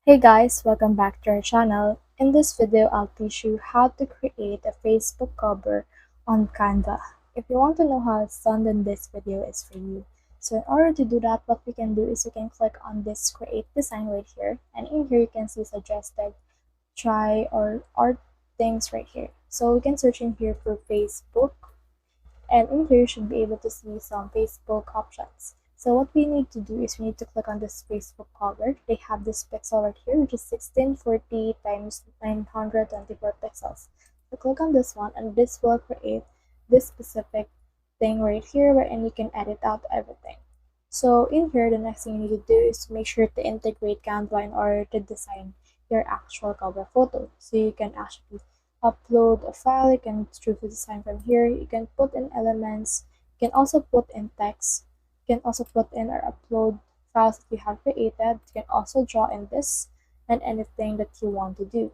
Hey guys, welcome back to our channel. In this video, I'll teach you how to create a Facebook cover on Canva. If you want to know how it's done, then this video is for you. So in order to do that, what we can do is we can click on this create design right here. And in here, you can see suggested, try, or art things right here. So we can search in here for Facebook, and in here you should be able to see some Facebook options. So what we need to do is we need to click on this Facebook cover. They have this pixel right here, which is 1640 times 924 pixels. So click on this one, and this will create this specific thing right here wherein you can edit out everything. So in here, the next thing you need to do is to make sure to integrate Canva in order to design your actual cover photo. So you can actually upload a file, you can choose the design from here, you can put in elements, you can also put in text, you can also put in or upload files that you have created, you can also draw in this and anything that you want to do.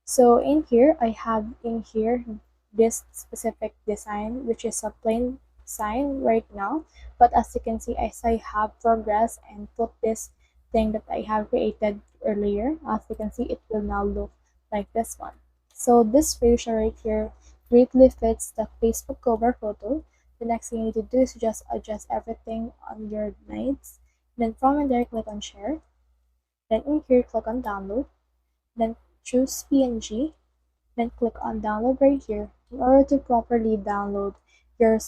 So in here, I have in here this specific design, which is a plain sign right now. But as you can see, as I have progressed and put this thing that I have created earlier, as you can see, it will now look like this one. So this ratio right here greatly fits the Facebook cover photo. The next thing you need to do is just adjust everything on your needs. Then from in there, click on share. Then in here, click on download. Then choose PNG, then click on download right here in order to properly download your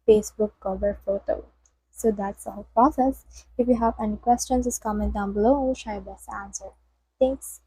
Facebook cover photo. So that's the whole process. If you have any questions, just comment down below and we'll try our best to answer. Thanks.